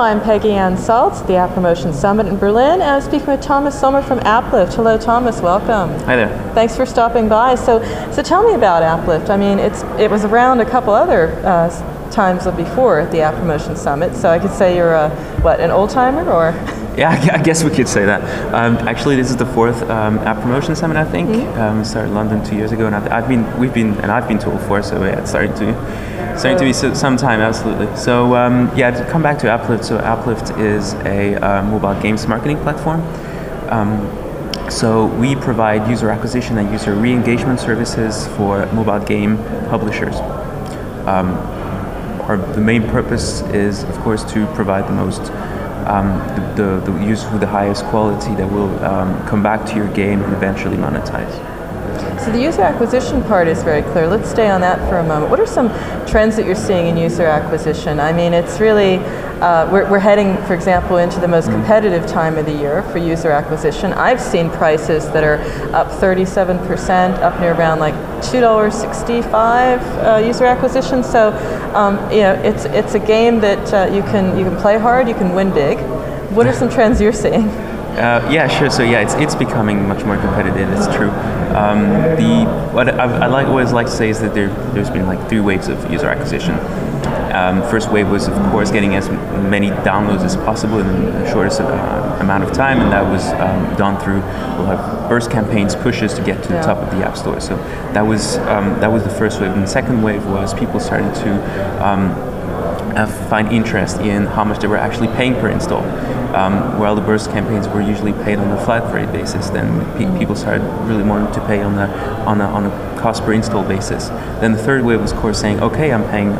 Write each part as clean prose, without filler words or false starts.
I'm Peggy Ann Saltz, the App Promotion Summit in Berlin, and I'm speaking with Thomas Sommer from AppLift. Hello, Thomas. Welcome. Hi there. Thanks for stopping by. So tell me about AppLift. I mean, it was around a couple other times before at the App Promotion Summit, so I could say you're an old timer, or? Yeah, I guess we could say that. Actually, this is the fourth App Promotion Summit, I think. Mm-hmm. Started in London 2 years ago, and I've been to all four, so yeah, it's starting to be some time, absolutely. So to come back to AppLift, so AppLift is a mobile games marketing platform. So we provide user acquisition and user re-engagement services for mobile game publishers. The main purpose is, of course, to provide the most the users with the highest quality that will come back to your game and eventually monetize. So the user acquisition part is very clear. Let's stay on that for a moment. What are some trends that you're seeing in user acquisition? I mean, it's really, we're heading, for example, into the most competitive time of the year for user acquisition. I've seen prices that are up 37%, up near around like $2.65 user acquisition. So, it's a game that you can play hard, you can win big. What are some trends you're seeing? Yeah, sure. So yeah, it's becoming much more competitive. It's true. What I always like to say is that there's been like 3 waves of user acquisition. First wave was, of course, getting as many downloads as possible in the shortest amount of time, and that was done through a lot of burst campaigns, pushes to get to the top of the App Store. So that was the first wave. And the second wave was people started to find interest in how much they were actually paying per install. While the burst campaigns were usually paid on a flat rate basis, then people started really wanting to pay on a cost per install basis. Then the third wave was, of course, saying, okay, I'm paying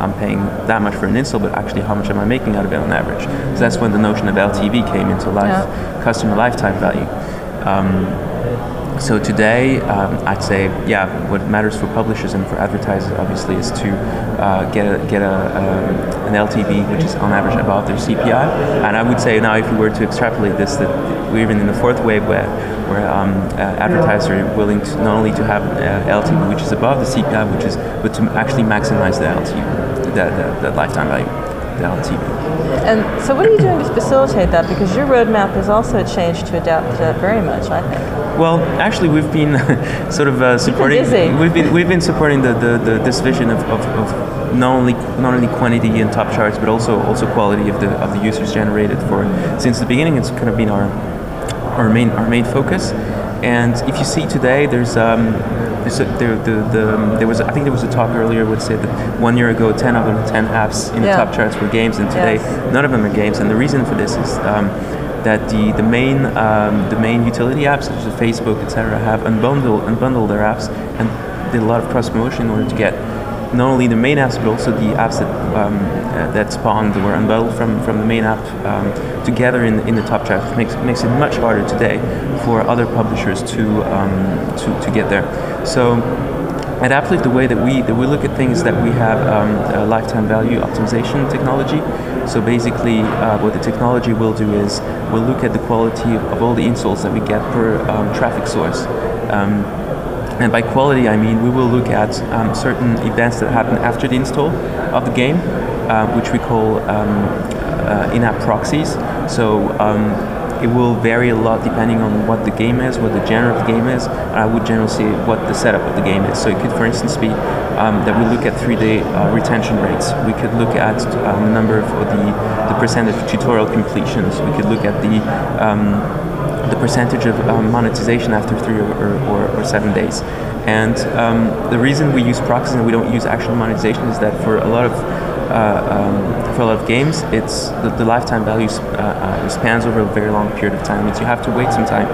that much for an install, but actually how much am I making out of it on average? So that's when the notion of LTV came into life, customer lifetime value. So today, I'd say, what matters for publishers and for advertisers, obviously, is to get an LTV which is on average above their CPI. And I would say now, if we were to extrapolate this, that we're even in the fourth wave where advertisers are willing to not only to have LTV which is above the CPI, but to actually maximize the LTV, the lifetime value, the LTV. And so what are you doing to facilitate that? Because your roadmap has also changed to adapt to that very much, I think. Well, actually, we've been sort of supporting. We've been supporting this vision of not only quantity in top charts, but also quality of the users generated since the beginning. It's kind of been our main focus. And if you see today, there was I think there was a talk earlier would say that 1 year ago 10 of them 10 apps in the top charts were games, and today none of them are games. And the reason for this is that the main utility apps such as Facebook, etc., have unbundled their apps and did a lot of cross promotion in order to get not only the main apps but also the apps that spawned were unbundled from the main app together in the top charts, which makes it much harder today for other publishers to get there. So at AppLift, the way that we look at things is that we have a lifetime value optimization technology. So basically, what the technology will do is we'll look at the quality of all the installs that we get per traffic source. And by quality, I mean we will look at certain events that happen after the install of the game, which we call in-app proxies. So it will vary a lot depending on what the game is, what the genre of the game is, and I would generally say what the setup of the game is. So it could, for instance, be that we look at 3-day retention rates. We could look at the number of the percentage of tutorial completions. We could look at the percentage of monetization after 3 or 7 days. And the reason we use proxies and we don't use actual monetization is that for a lot of games, it's the lifetime value spans over a very long period of time. Means you have to wait some time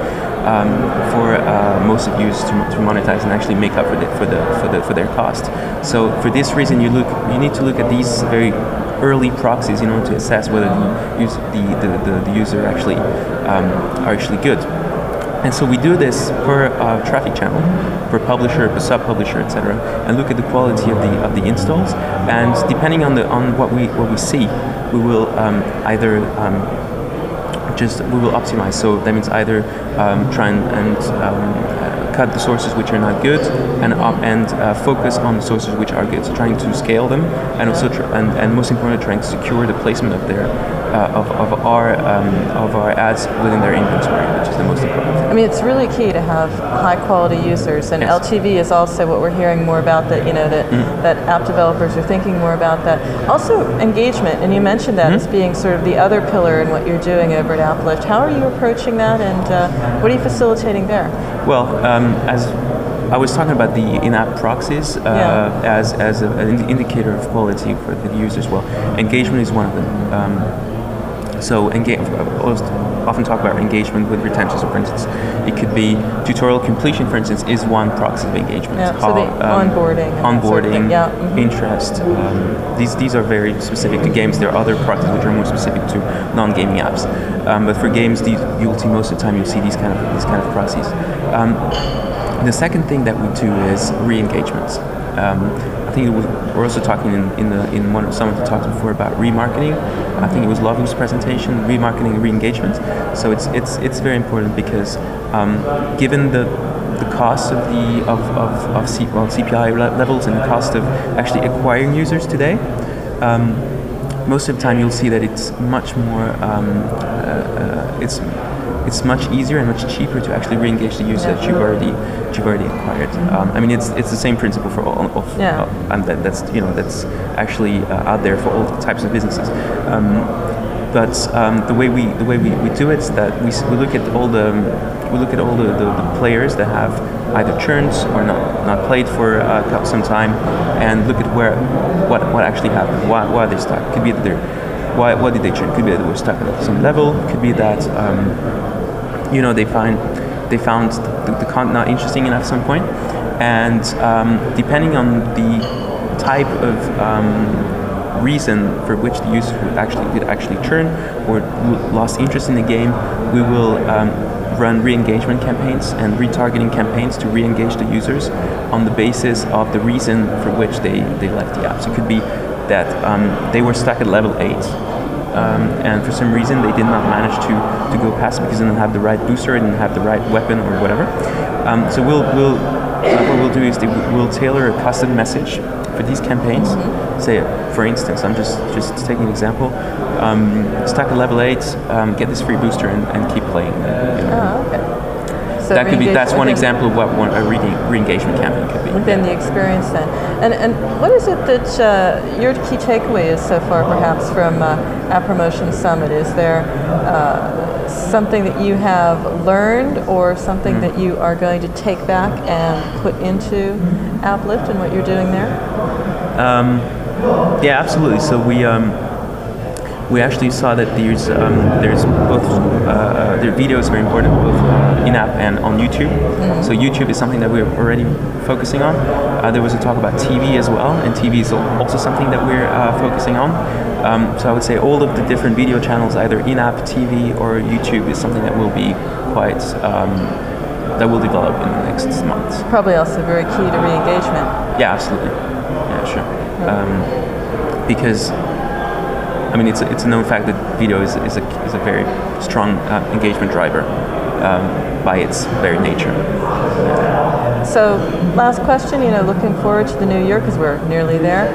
for most of users to monetize and actually make up for their cost. So for this reason, you need to look at these very early proxies in order to assess whether the user actually are actually good. And so we do this per traffic channel, per publisher, per sub-publisher, etc., and look at the quality of the installs. And depending on what we see, we will either we will optimize. So that means either try and cut the sources which are not good and focus on the sources which are good. So trying to scale them and also and most importantly trying to secure the placement of their of our ads within their inventory, which is the most important thing. I mean, it's really key to have high quality users, and yes. LTV is also what we're hearing more about. That that app developers are thinking more about that. Also, engagement, and you mentioned that as being sort of the other pillar in what you're doing over at AppLift. How are you approaching that, and what are you facilitating there? Well, as I was talking about the in-app proxies as an indicator of quality for the users. Well, engagement is one of them. So often talk about engagement with retention. So for instance, it could be tutorial completion, for instance, is one proxy of engagement. Yeah, so the onboarding, sort of yeah. interest. These are very specific to games. There are other proxies which are more specific to non-gaming apps. But for games, you'll see most of the time you'll see these kind of proxies. The second thing that we do is re-engagements. I think we're also talking in one of someone who talked before about remarketing. I think it was Lovu's presentation, remarketing and re-engagement. So it's very important because given the cost of CPI levels and the cost of actually acquiring users today, most of the time you'll see that it's much more it's much easier and much cheaper to actually re-engage the user that you've already acquired. I mean, it's the same principle for all of and that's actually out there for all types of businesses. But the way we do it is that we look at all the players that have either churned or not played for some time, and look at what actually happened. Why are they stuck? Could be that why did they churn? Could be that they were stuck at some level. Could be that they found the content not interesting enough at some point, and depending on the type of reason for which the user would actually churn or lost interest in the game, we will run re-engagement campaigns and retargeting campaigns to re-engage the users on the basis of the reason for which they left the app. So it could be that they were stuck at level 8 and for some reason they did not manage to go past because they didn't have the right booster, didn't have the right weapon or whatever. So what we'll do is we'll tailor a custom message for these campaigns. Say, for instance, I'm just taking an example. Stuck at level 8, get this free booster and keep playing. Oh, okay. So that's one example of what a re-engagement campaign could be. Within the experience then. And what is it that your key takeaway is so far perhaps from App Promotion Summit? Is there something that you have learned or something that you are going to take back and put into AppLift and what you're doing there? Yeah, absolutely. So we actually saw that there's both their video is very important both in-app and on YouTube. So YouTube is something that we're already focusing on. There was a talk about TV as well, and TV is also something that we're focusing on. So I would say all of the different video channels, either in-app, TV, or YouTube, is something that will be quite that will develop in the next months. Probably also very key to re-engagement. Yeah, absolutely. Yeah, sure. Because I mean, it's a known fact that video is a very strong engagement driver by its very nature. So, last question. Looking forward to the new year because we're nearly there.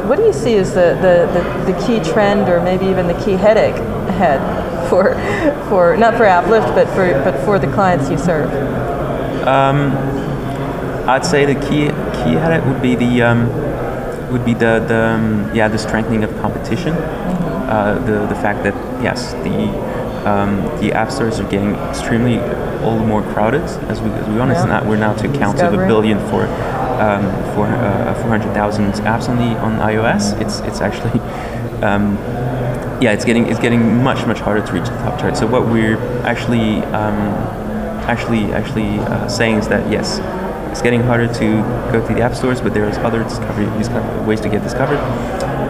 What do you see as the key trend, or maybe even the key headache ahead for not for AppLift, but for the clients you serve? I'd say the key headache would be the strengthening of competition. The fact that yes, the app stores are getting extremely all the more crowded as we go on. We're now to count of 1 billion for 400,000 apps on iOS. It's actually it's getting much harder to reach the top chart. So what we're actually saying is that yes, it's getting harder to go to the app stores, but there's other ways to get discovered.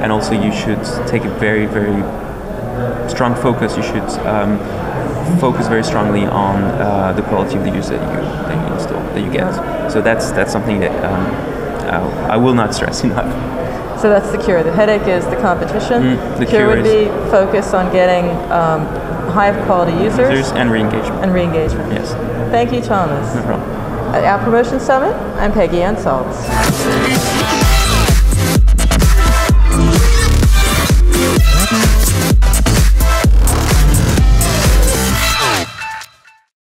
And also you should take a very, very strong focus. You should focus very strongly on the quality of the user that you install, that you get. So that's something that I will not stress enough. So that's the cure. The headache is the competition. The cure would be focus on getting high quality users and re-engagement. Yes. Thank you, Thomas. No problem. At App Promotion Summit, I'm Peggy Ann Saltz.